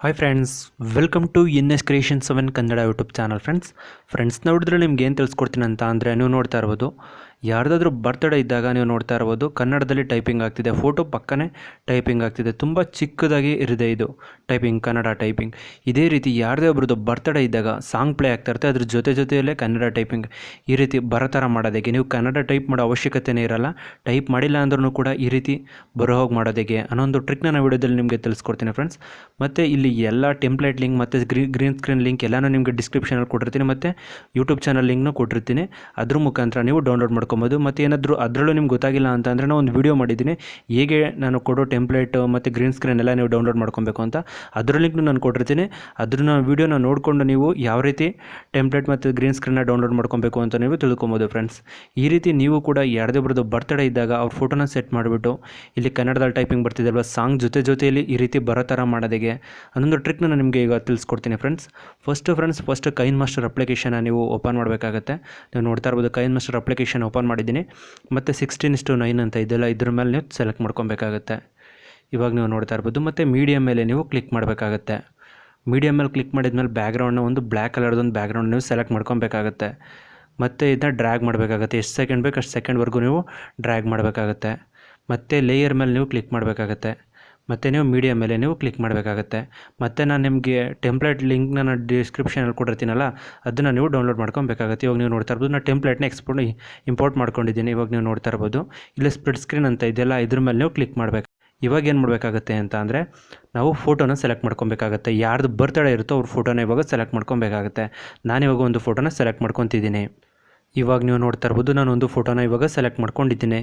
Hi friends, welcome to S creation 7 Kannada YouTube channel. Friends ನೋಡಿದ್ರೆ ನಿಮ್ಗೆ ಏನು ತಿಳಿಸ್ಕೊಡ್ತೀನಿ ಅಂತ ಅಂದರೆ, ನೀವು ನೋಡ್ತಾ ಇರ್ಬೋದು ಯಾರ್ದಾದ್ರೂ ಬರ್ತ್ಡೇ ಇದ್ದಾಗ ನೀವು ನೋಡ್ತಾ ಇರ್ಬೋದು ಕನ್ನಡದಲ್ಲಿ ಟೈಪಿಂಗ್ ಆಗ್ತಿದೆ, ಫೋಟೋ ಪಕ್ಕನೇ ಟೈಪಿಂಗ್ ಆಗ್ತಿದೆ. ತುಂಬ ಚಿಕ್ಕದಾಗಿ ಇರಿದೆ ಇದು ಟೈಪಿಂಗ್, ಕನ್ನಡ ಟೈಪಿಂಗ್. ಇದೇ ರೀತಿ ಯಾರದೇ ಒಬ್ರದ್ದು ಬರ್ತ್ಡೇ ಇದ್ದಾಗ ಸಾಂಗ್ ಪ್ಲೇ ಆಗ್ತಾ ಇರುತ್ತೆ, ಅದ್ರ ಜೊತೆಯಲ್ಲೇ ಕನ್ನಡ ಟೈಪಿಂಗ್ ಈ ರೀತಿ ಬರೋ ಥರ ಮಾಡೋದಕ್ಕೆ ನೀವು ಕನ್ನಡ ಟೈಪ್ ಮಾಡೋ ಅವಶ್ಯಕತೆಯೇ ಇರಲ್ಲ. ಟೈಪ್ ಮಾಡಿಲ್ಲ ಅಂದ್ರೂ ಕೂಡ ಈ ರೀತಿ ಬರೋ ಹೋಗಿ ಮಾಡೋದಕ್ಕೆ ಅನ್ನೊಂದು ಟ್ರಿಕ್ನ ನಾನು ವಿಡಿಯೋದಲ್ಲಿ ನಿಮಗೆ ತಿಳಿಸ್ಕೊಡ್ತೀನಿ ಫ್ರೆಂಡ್ಸ್. ಮತ್ತು ಇಲ್ಲಿ ಎಲ್ಲ ಟೆಂಪ್ಲೇಟ್ ಲಿಂಕ್ ಮತ್ತು ಗ್ರೀನ್ ಸ್ಕ್ರೀನ್ ಲಿಂಕ್ ಎಲ್ಲನೂ ನಿಮಗೆ ಡಿಸ್ಕ್ರಿಪ್ಷನಲ್ಲಿ ಕೊಟ್ಟಿರ್ತೀನಿ, ಮತ್ತು ಯೂಟ್ಯೂಬ್ ಚಾನಲ್ ಲಿಂಕ್ನೂ ಕೊಟ್ಟಿರ್ತೀನಿ. ಅದ್ರ ಮುಖಾಂತರ ನೀವು ಡೌನ್ಲೋಡ್ ಮಾಡ್ಕೊಬೋದು. ಮತ್ತು ಏನಾದರೂ ಅದರಲ್ಲೂ ನಿಮ್ಗೆ ಗೊತ್ತಾಗಿಲ್ಲ ಅಂತಂದರೆ ನಾನು ಒಂದು ವೀಡಿಯೋ ಮಾಡಿದ್ದೀನಿ, ಹೇಗೆ ನಾನು ಕೊಡೋ ಟೆಂಪ್ಲೇಟ್ ಮತ್ತು ಗ್ರೀನ್ ಸ್ಕ್ರೀನ್ ಎಲ್ಲ ನೀವು ಡೌನ್ಲೋಡ್ ಮಾಡ್ಕೊಬೇಕು ಅಂತ. ಅದರ ಲಿಂಕ್ನು ನಾನು ಕೊಟ್ಟಿರ್ತೀನಿ. ಅದನ್ನ ವೀಡಿಯೋನ ನೋಡಿಕೊಂಡು ನೀವು ಯಾವ ರೀತಿ ಟೆಂಪ್ಲೇಟ್ ಮತ್ತು ಗ್ರೀನ್ ಸ್ಕ್ರೀನ್ನ ಡೌನ್ಲೋಡ್ ಮಾಡ್ಕೊಬೇಕು ಅಂತ ನೀವು ತಿಳ್ಕೊಬೋದು ಫ್ರೆಂಡ್ಸ್. ಈ ರೀತಿ ನೀವು ಕೂಡ ಯಾರದೇ ಒಬ್ಬರದ್ದು ಬರ್ತ್ಡೇ ಇದ್ದಾಗ ಅವ್ರ ಫೋಟೋನ ಸೆಟ್ ಮಾಡಿಬಿಟ್ಟು ಇಲ್ಲಿ ಕನ್ನಡದಲ್ಲಿ ಟೈಪಿಂಗ್ ಬರ್ತಿದೆಯಲ್ವ, ಸಾಂಗ್ ಜೊತೆಯಲ್ಲಿ ಈ ರೀತಿ ಬರೋ ಥರ ಮಾಡೋದಕ್ಕೆ ಅನ್ನೊಂದು ಟ್ರಿಕ್ನ ನಾನು ನಿಮಗೆ ಈಗ ತಿಳಿಸ್ಕೊಡ್ತೀನಿ ಫ್ರೆಂಡ್ಸ್. ಫಸ್ಟ್ ಕೈನ್ಮಾಸ್ಟರ್ ಅಪ್ಲಿಕೇಶನ್ನ ನೀವು ಓಪನ್ ಮಾಡಬೇಕಾಗತ್ತೆ. ನೀವು ನೋಡ್ತಾ ಇರ್ಬೋದು ಕೈನ್ಮಾಸ್ಟರ್ ಅಪ್ಲಿಕೇಶನ್ ಓಪನ್ ಮಾಡಿದ್ದೀನಿ. ಮತ್ತು 16:9 ಅಂತ ಇದೆಲ್ಲ ಇದ್ರ ಮೇಲೆ ನೀವು ಸೆಲೆಕ್ಟ್ ಮಾಡ್ಕೊಬೇಕಾಗತ್ತೆ. ಇವಾಗ ನೀವು ನೋಡ್ತಾ ಇರ್ಬೋದು. ಮತ್ತು ಮೀಡಿಯಮ್ ಮೇಲೆ ನೀವು ಕ್ಲಿಕ್ ಮಾಡಬೇಕಾಗತ್ತೆ. ಮೀಡಿಯಮ್ ಮೇಲೆ ಕ್ಲಿಕ್ ಮಾಡಿದ್ಮೇಲೆ ಬ್ಯಾಕ್ಗ್ರೌಂಡ್ನ ಒಂದು ಬ್ಲ್ಯಾಕ್ ಕಲರ್ದೊಂದು ಬ್ಯಾಕ್ಗ್ರೌಂಡ್ ನೀವು ಸೆಲೆಕ್ಟ್ ಮಾಡ್ಕೊಬೇಕಾಗತ್ತೆ. ಮತ್ತು ಇದನ್ನ ಡ್ರ್ಯಾಗ್ ಮಾಡಬೇಕಾಗತ್ತೆ. ಎಷ್ಟು ಸೆಕೆಂಡ್ ಬೇಕು ಅಷ್ಟು ಸೆಕೆಂಡ್ವರೆಗೂ ನೀವು ಡ್ರ್ಯಾಗ್ ಮಾಡಬೇಕಾಗತ್ತೆ. ಮತ್ತು ಲೇಯರ್ ಮೇಲೆ ನೀವು ಕ್ಲಿಕ್ ಮಾಡಬೇಕಾಗತ್ತೆ. ಮತ್ತು ನೀವು ಮೀಡಿಯಮ್ ಮೇಲೆ ನೀವು ಕ್ಲಿಕ್ ಮಾಡಬೇಕಾಗತ್ತೆ. ಮತ್ತು ನಾನು ನಿಮಗೆ ಟೆಂಪ್ಲೇಟ್ ಲಿಂಕ್ನ ನಾನು ಡಿಸ್ಕ್ರಿಪ್ಷನಲ್ಲಿ ಕೊಟ್ಟಿರ್ತೀನಲ್ಲ, ಅದನ್ನು ನೀವು ಡೌನ್ಲೋಡ್ ಮಾಡ್ಕೊಬೇಕಾಗತ್ತೆ. ಇವಾಗ ನೀವು ನೋಡ್ತಾ ಇರ್ಬೋದು ನಾನು ಟೆಂಪ್ಲೇಟ್ನ ಇಂಪೋರ್ಟ್ ಮಾಡ್ಕೊಂಡಿದ್ದೀನಿ. ಇವಾಗ ನೀವು ನೋಡ್ತಾ ಇರ್ಬೋದು ಇಲ್ಲಿ ಸ್ಪ್ಲಿಟ್ ಸ್ಕ್ರೀನ್ ಅಂತ ಇದೆಯಲ್ಲ, ಇದ್ರ ಮೇಲೆ ನೀವು ಕ್ಲಿಕ್ ಮಾಡಬೇಕು. ಇವಾಗ ಏನು ಮಾಡಬೇಕಾಗತ್ತೆ ಅಂತ ಅಂದರೆ, ನಾವು ಫೋಟೋನ ಸೆಲೆಕ್ಟ್ ಮಾಡ್ಕೊಬೇಕಾಗತ್ತೆ. ಯಾರ್ದು ಬರ್ತ್ಡೇ ಇರುತ್ತೋ ಅವ್ರ ಫೋಟೋನ ಇವಾಗ ಸೆಲೆಕ್ಟ್ ಮಾಡ್ಕೊಬೇಕಾಗತ್ತೆ. ನಾನಿವಾಗ ಒಂದು ಫೋಟೋನ ಸೆಲೆಕ್ಟ್ ಮಾಡ್ಕೊತಿದ್ದೀನಿ. ಇವಾಗ ನೀವು ನೋಡ್ತಾ ಇರ್ಬೋದು ನಾನು ಒಂದು ಫೋಟೋನ ಇವಾಗ ಸೆಲೆಕ್ಟ್ ಮಾಡ್ಕೊಂಡಿದ್ದೀನಿ.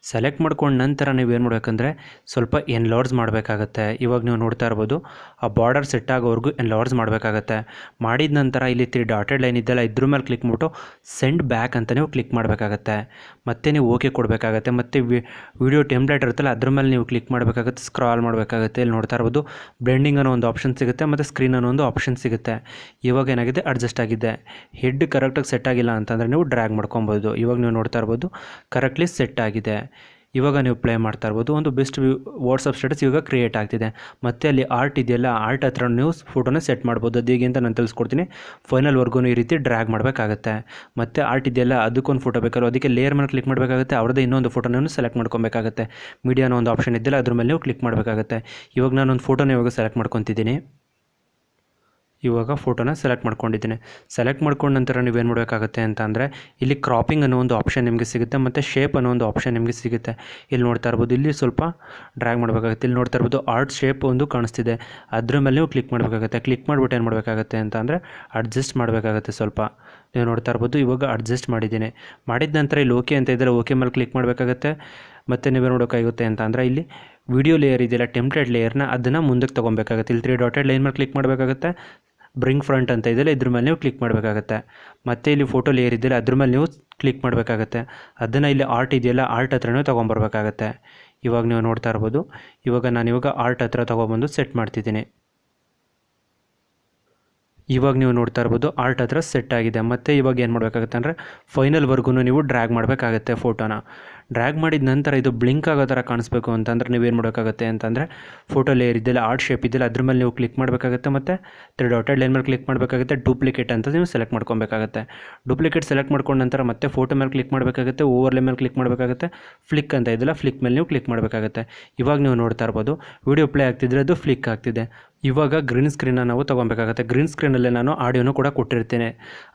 ಸೆಲೆಕ್ಟ್ ಮಾಡ್ಕೊಂಡು ನಂತರ ನೀವು ಏನು ಮಾಡಬೇಕಂದ್ರೆ ಸ್ವಲ್ಪ ಎನ್ಲಾರ್ಜ್ ಮಾಡಬೇಕಾಗತ್ತೆ. ಇವಾಗ ನೀವು ನೋಡ್ತಾ ಇರ್ಬೋದು ಆ ಬಾರ್ಡರ್ ಸೆಟ್ ಆಗೋವರೆಗೂ ಎನ್ಲಾರ್ಜ್ ಮಾಡಬೇಕಾಗತ್ತೆ. ಮಾಡಿದ ನಂತರ ಇಲ್ಲಿ 3 ಡಾಟೆಡ್ ಲೈನ್ ಇದೆಯಲ್ಲ, ಇದ್ರ ಮೇಲೆ ಕ್ಲಿಕ್ ಮಾಡಿಬಿಟ್ಟು ಸೆಂಡ್ ಬ್ಯಾಕ್ ಅಂತ ನೀವು ಕ್ಲಿಕ್ ಮಾಡಬೇಕಾಗತ್ತೆ. ಮತ್ತು ನೀವು ಓಕೆ ಕೊಡಬೇಕಾಗತ್ತೆ. ಮತ್ತು ವಿಡಿಯೋ ಟೆಂಪ್ಲೇಟ್ ಇರುತ್ತಲ್ಲ ಅದ್ರ ಮೇಲೆ ನೀವು ಕ್ಲಿಕ್ ಮಾಡಬೇಕಾಗತ್ತೆ, ಸ್ಕ್ರಾಲ್ ಮಾಡಬೇಕಾಗತ್ತೆ. ಇಲ್ಲಿ ನೋಡ್ತಾ ಇರ್ಬೋದು ಬ್ಲೆಂಡಿಂಗ್ ಅನ್ನೋ ಒಂದು ಆಪ್ಷನ್ ಸಿಗುತ್ತೆ, ಮತ್ತು ಸ್ಕ್ರೀನ್ ಅನ್ನೋ ಒಂದು ಆಪ್ಷನ್ ಸಿಗುತ್ತೆ. ಇವಾಗ ಏನಾಗಿದೆ, ಅಡ್ಜಸ್ಟ್ ಆಗಿದೆ. ಹೆಡ್ ಕರೆಕ್ಟಾಗಿ ಸೆಟ್ ಆಗಿಲ್ಲ ಅಂತಂದರೆ ನೀವು ಡ್ರ್ಯಾಗ್ ಮಾಡ್ಕೊಬೋದು. ಇವಾಗ ನೀವು ನೋಡ್ತಾ ಇರ್ಬೋದು ಕರೆಕ್ಟ್ಲಿ ಸೆಟ್ ಆಗಿದೆ. ಇವಾಗ ನೀವು ಪ್ಲೇ ಮಾಡ್ತಾ ಇರ್ಬೋದು ಒಂದು ಬೆಸ್ಟ್ ವಾಟ್ಸಪ್ ಸ್ಟೇಟಸ್ ಇವಾಗ ಕ್ರಿಯೇಟ್ ಆಗ್ತಿದೆ. ಮತ್ತು ಅಲ್ಲಿ ಆರ್ಟ್ ಇದೆಯಲ್ಲ, ಆರ್ಟ್ ಹತ್ರ ನೀವು ಫೋಟೋನ ಸೆಟ್ ಮಾಡ್ಬೋದು. ಅದು ಹೇಗೆ ಅಂತ ನಾನು ತಿಳಿಸ್ಕೊಡ್ತೀನಿ. ಫೈನಲ್ವರೆಗೂ ಈ ರೀತಿ ಡ್ರ್ಯಾಗ್ ಮಾಡಬೇಕಾಗತ್ತೆ. ಮತ್ತು ಆರ್ಟ್ ಇದೆಯಲ್ಲ ಅದಕ್ಕೊಂದು ಫೋಟೋ ಬೇಕಲ್ಲ, ಅದಕ್ಕೆ ಲೇಯರ್ ಮೇಲೆ ಕ್ಲಿಕ್ ಮಾಡಬೇಕಾಗುತ್ತೆ. ಅವ್ರದ್ದೇ ಇನ್ನೊಂದು ಫೋಟೋನ ಸೆಲೆಕ್ಟ್ ಮಾಡ್ಕೊಬೇಕಾಗತ್ತೆ. ಮೀಡಿಯಾನ ಒಂದು ಆಪ್ಷನ್ ಇದೆಯಲ್ಲ ಅದ್ರ ಮೇಲೆ ನೀವು ಕ್ಲಿಕ್ ಮಾಡಬೇಕಾಗತ್ತೆ. ಇವಾಗ ನಾನೊಂದು ಫೋಟೋನ ಇವಾಗ ಸೆಲೆಕ್ಟ್ ಮಾಡ್ಕೊತಿದ್ದೀನಿ. ಇವಾಗ ಫೋಟೋನ ಸೆಲೆಕ್ಟ್ ಮಾಡ್ಕೊಂಡಿದ್ದೀನಿ. ಸೆಲೆಕ್ಟ್ ಮಾಡ್ಕೊಂಡ ನಂತರ ನೀವೇನು ಮಾಡಬೇಕಾಗತ್ತೆ ಅಂತ ಅಂದರೆ, ಇಲ್ಲಿ ಕ್ರಾಪಿಂಗ್ ಅನ್ನೋ ಒಂದು ಆಪ್ಷನ್ ನಿಮಗೆ ಸಿಗುತ್ತೆ, ಮತ್ತು ಶೇಪ್ ಅನ್ನೋ ಒಂದು ಆಪ್ಷನ್ ನಿಮಗೆ ಸಿಗುತ್ತೆ. ಇಲ್ಲಿ ನೋಡ್ತಾ ಇರ್ಬೋದು ಇಲ್ಲಿ ಸ್ವಲ್ಪ ಡ್ರ್ಯಾಗ್ ಮಾಡಬೇಕಾಗುತ್ತೆ. ಇಲ್ಲಿ ನೋಡ್ತಾ ಇರ್ಬೋದು ಆರ್ಟ್ ಶೇಪ್ ಒಂದು ಕಾಣಿಸ್ತಿದೆ, ಅದ್ರ ಮೇಲೆ ನೀವು ಕ್ಲಿಕ್ ಮಾಡಬೇಕಾಗುತ್ತೆ. ಕ್ಲಿಕ್ ಮಾಡಿಬಿಟ್ಟು ಏನು ಮಾಡಬೇಕಾಗತ್ತೆ ಅಂತ ಅಂದರೆ ಅಡ್ಜಸ್ಟ್ ಮಾಡಬೇಕಾಗತ್ತೆ ಸ್ವಲ್ಪ. ನೀವು ನೋಡ್ತಾ ಇರ್ಬೋದು ಇವಾಗ ಅಡ್ಜಸ್ಟ್ ಮಾಡಿದ್ದೀನಿ. ಮಾಡಿದ ನಂತರ ಇಲ್ಲಿ ಓಕೆ ಅಂತ ಇದ್ದರೆ ಓಕೆ ಮೇಲೆ ಕ್ಲಿಕ್ ಮಾಡಬೇಕಾಗತ್ತೆ. ಮತ್ತು ನೀವೇನು ನೋಡೋಕ್ಕಾಗುತ್ತೆ ಅಂತ ಅಂದರೆ, ಇಲ್ಲಿ ವಿಡಿಯೋ ಲೇಯರ್ ಇದೆಯಲ್ಲ ಟೆಂಪ್ಲೇಟ್ ಲೇಯರ್ನ ಅದನ್ನು ಮುಂದಕ್ಕೆ ತೊಗೊಬೇಕಾಗುತ್ತೆ. ಇಲ್ಲಿ 3 ಡಾಟೆಡ್ ಲೈನ್ ಮೇಲೆ ಕ್ಲಿಕ್ ಮಾಡಬೇಕಾಗುತ್ತೆ. ಬ್ರಿಂಗ್ ಫ್ರಂಟ್ ಅಂತ ಇದೆಯಲ್ಲ ಇದ್ರ ಮೇಲೆ ನೀವು ಕ್ಲಿಕ್ ಮಾಡಬೇಕಾಗತ್ತೆ. ಮತ್ತು ಇಲ್ಲಿ ಫೋಟೋ ಲೇಯರ್ ಇದೆಯಲ್ಲ ಅದ್ರ ಮೇಲೆ ನೀವು ಕ್ಲಿಕ್ ಮಾಡಬೇಕಾಗತ್ತೆ. ಅದನ್ನು ಇಲ್ಲಿ ಆರ್ಟ್ ಇದೆಯಲ್ಲ ಆರ್ಟ್ ಹತ್ರನೂ ತೊಗೊಂಬರ್ಬೇಕಾಗತ್ತೆ. ಇವಾಗ ನೀವು ನೋಡ್ತಾ ಇರ್ಬೋದು ಇವಾಗ ನಾನಿವಾಗ ಆರ್ಟ್ ಹತ್ರ ತೊಗೊಬಂದು ಸೆಟ್ ಮಾಡ್ತಿದ್ದೀನಿ. ಇವಾಗ ನೀವು ನೋಡ್ತಾ ಇರ್ಬೋದು ಆರ್ಟ್ ಹತ್ರ ಸೆಟ್ ಆಗಿದೆ. ಮತ್ತು ಇವಾಗ ಏನು ಮಾಡಬೇಕಾಗುತ್ತೆ ಅಂದರೆ ಫೈನಲ್ವರೆಗೂ ನೀವು ಡ್ರ್ಯಾಗ್ ಮಾಡಬೇಕಾಗತ್ತೆ. ಫೋಟೋನ ಡ್ರ್ಯಾಗ್ ಮಾಡಿದ ನಂತರ ಇದು ಬ್ಲಿಂಕ್ ಆಗೋ ಥರ ಕಾಣಿಸ್ಬೇಕು ಅಂತಂದರೆ ನೀವೇನು ಮಾಡಬೇಕಾಗತ್ತೆ ಅಂತಂದರೆ, ಫೋಟೋ ಲೇಯರ್ ಇದೆಯಲ್ಲ ಆರ್ಟ್ ಶೇಪ್ ಇದೆಯಲ್ಲ ಅದ್ರ ಮೇಲೆ ನೀವು ಕ್ಲಿಕ್ ಮಾಡಬೇಕಾಗುತ್ತೆ. ಮತ್ತು 3 ಡಾಟೆಡ್ ಲೈನ್ ಮೇಲೆ ಕ್ಲಿಕ್ ಮಾಡಬೇಕಾಗುತ್ತೆ. ಡೂಪ್ಲಿಕೇಟ್ ಅಂತ ನೀವು ಸೆಲೆಕ್ಟ್ ಮಾಡ್ಕೊಬೇಕಾಗತ್ತೆ. ಡೂಪ್ಲಿಕೇಟ್ ಸೆಲೆಕ್ಟ್ ಮಾಡ್ಕೊಂಡ ನಂತರ ಮತ್ತೆ ಫೋಟೋ ಮೇಲೆ ಕ್ಲಿಕ್ ಮಾಡಬೇಕಾಗುತ್ತೆ. ಓವರ್ಲೇ ಮೇಲೆ ಕ್ಲಿಕ್ ಮಾಡಬೇಕಾಗುತ್ತೆ. ಫ್ಲಿಕ್ ಅಂತ ಇದೆಯಲ್ಲ ಫ್ಲಿಕ್ ಮೇಲೆ ನೀವು ಕ್ಲಿಕ್ ಮಾಡಬೇಕಾಗುತ್ತೆ. ಇವಾಗ ನೀವು ನೋಡ್ತಾ ಇರ್ಬೋದು ವಿಡಿಯೋ ಪ್ಲೇ ಆಗ್ತಿದ್ರೆ ಅದು ಫ್ಲಿಕ್ ಆಗ್ತಿದೆ. ಇವಾಗ ಗ್ರೀನ್ ಸ್ಕ್ರೀನ್ನ ನಾವು ತೊಗೊಬೇಕಾಗುತ್ತೆ. ಗ್ರೀನ್ ಸ್ಕ್ರೀನಲ್ಲೇ ನಾನು ಆಡಿಯೋನು ಕೂಡ ಕೊಟ್ಟಿರ್ತೀನಿ.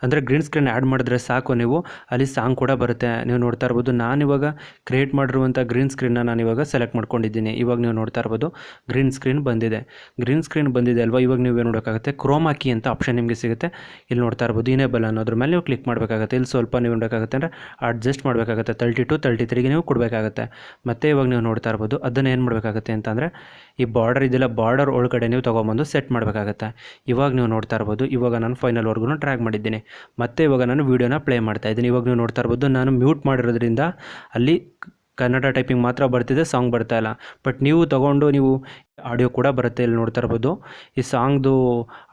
ಅಂದರೆ ಗ್ರೀನ್ ಸ್ಕ್ರೀನ್ ಆ್ಯಡ್ ಮಾಡಿದ್ರೆ ಸಾಕು, ನೀವು ಅಲ್ಲಿ ಸಾಂಗ್ ಕೂಡ ಬರುತ್ತೆ. ನೀವು ನೋಡ್ತಾ ಇರ್ಬೋದು ನಾನಿವಾಗ ಕ್ರಿಯೇಟ್ ಮಾಡಿರುವಂಥ ಗ್ರೀನ್ ಸ್ಕ್ರೀನ್ನ ನಾನಿವಾಗ ಸೆಲೆಕ್ಟ್ ಮಾಡ್ಕೊಂಡಿದ್ದೀನಿ. ಇವಾಗ ನೀವು ನೋಡ್ತಾ ಇರ್ಬೋದು ಗ್ರೀನ್ ಸ್ಕ್ರೀನ್ ಬಂದಿದೆ. ಗ್ರೀನ್ ಸ್ಕ್ರೀನ್ ಬಂದಿದೆ ಅಲ್ವಾ. ಇವಾಗ ನೀವು ಏನು ನೋಡೋಕ್ಕಾಗುತ್ತೆ, ಕ್ರೋಮಾ ಕೀ ಅಂತ ಆಪ್ಷನ್ ನಿಮಗೆ ಸಿಗುತ್ತೆ. ಇಲ್ಲಿ ನೋಡ್ತಾ ಇರ್ಬೋದು ಇನೇಬಲ್ ಅನ್ನೋದ್ರ ಮೇಲೆ ನೀವು ಕ್ಲಿಕ್ ಮಾಡಬೇಕಾಗುತ್ತೆ. ಇಲ್ಲಿ ಸ್ವಲ್ಪ ನೀವು ನೋಡೋಕ್ಕಾಗುತ್ತೆ ಅಂದರೆ ಅಡ್ಜಸ್ಟ್ ಮಾಡಬೇಕಾಗುತ್ತೆ. 32 33ಗೆ ನೀವು ಕೊಡಬೇಕಾಗುತ್ತೆ. ಮತ್ತು ಇವಾಗ ನೀವು ನೋಡ್ತಾ ಇರ್ಬೋದು ಅದನ್ನು ಏನು ಮಾಡಬೇಕಾಗುತ್ತೆ ಅಂತಂದರೆ, ಈ ಬಾರ್ಡರ್ ಇದೆಲ್ಲ ಬಾರ್ಡರ್ ಒಳಗಡೆ ನೀವು ತೊಗೊಂಬಂದು ಸೆಟ್ ಮಾಡಬೇಕಾಗತ್ತೆ. ಇವಾಗ ನೀವು ನೋಡ್ತಾ ಇರ್ಬೋದು ಇವಾಗ ನಾನು ಫೈನಲ್ವರೆಗೂ ಟ್ರ್ಯಾಕ್ ಮಾಡಿದ್ದೀನಿ. ಮತ್ತು ಇವಾಗ ನಾನು ವೀಡಿಯೋನ ಪ್ಲೇ ಮಾಡ್ತಾ ಇದ್ದೀನಿ. ಇವಾಗ ನೀವು ನೋಡ್ತಾ ಇರ್ಬೋದು ನಾನು ಮ್ಯೂಟ್ ಮಾಡಿರೋದ್ರಿಂದ ಅಲ್ಲಿ ಕನ್ನಡ ಟೈಪಿಂಗ್ ಮಾತ್ರ ಬರ್ತಿದೆ, ಸಾಂಗ್ ಬರ್ತಾ ಇಲ್ಲ. ಬಟ್ ನೀವು ತೊಗೊಂಡು ನೀವು ಆಡಿಯೋ ಕೂಡ ಬರುತ್ತೆ, ಇಲ್ಲಿ ನೋಡ್ತಾ ಇರ್ಬೋದು. ಈ ಸಾಂಗ್ದು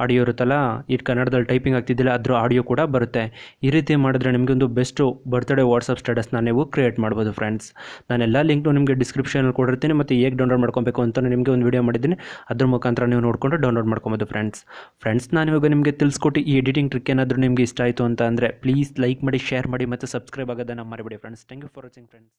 ಆಡಿಯೋ ಇರುತ್ತಲ್ಲ, ಈ ಕನ್ನಡದಲ್ಲಿ ಟೈಪಿಂಗ್ ಆಗ್ತಿದ್ದಿಲ್ಲ ಅದ್ರ ಆಡಿಯೋ ಕೂಡ ಬರುತ್ತೆ. ಈ ರೀತಿ ಮಾಡಿದ್ರೆ ನಿಮಗೆ ಒಂದು ಬೆಸ್ಟು ಬರ್ತ್ಡೇ ವಾಟ್ಸಪ್ ಸ್ಟೇಟಸ್ನ ನೀವು ಕ್ರಿಯೇಟ್ ಮಾಡ್ಬೋದು ಫ್ರೆಂಡ್ಸ್. ನಾನೆಲ್ಲ ಲಿಂಕ್ನು ನಿಮಗೆ ಡಿಸ್ಕ್ರಿಪ್ಷನಲ್ಲಿ ಕೊಡಿರ್ತೀನಿ, ಮತ್ತು ಹೇಗೆ ಡೌನ್ಲೋಡ್ ಮಾಡ್ಕೊಬೇಕು ಅಂತ ನಿಮಗೆ ಒಂದು ವಿಡಿಯೋ ಮಾಡಿದ್ದೀನಿ. ಅದ್ರ ಮುಖಾಂತರ ನೀವು ನೋಡಿಕೊಂಡು ಡೌನ್ಲೋಡ್ ಮಾಡ್ಕೊಬೋದು ಫ್ರೆಂಡ್ಸ್. ನಾನು ಇವಾಗ ನಿಮಗೆ ತಿಳಿಸ್ಕೊಟ್ಟು ಈ ಎಡಿಟಿಂಗ್ ಟ್ರಿಕ್ ಏನಾದರೂ ನಿಮಗೆ ಇಷ್ಟ ಆಯಿತು ಅಂತ ಅಂದರೆ ಪ್ಲೀಸ್ ಲೈಕ್ ಮಾಡಿ, ಶೇರ್ ಮಾಡಿ ಮತ್ತು ಸಬ್ಸ್ಕ್ರೈಬ್ ಆಗೋದನ್ನು ಮರಿಬೇಡಿ friends. Thank you for watching friends.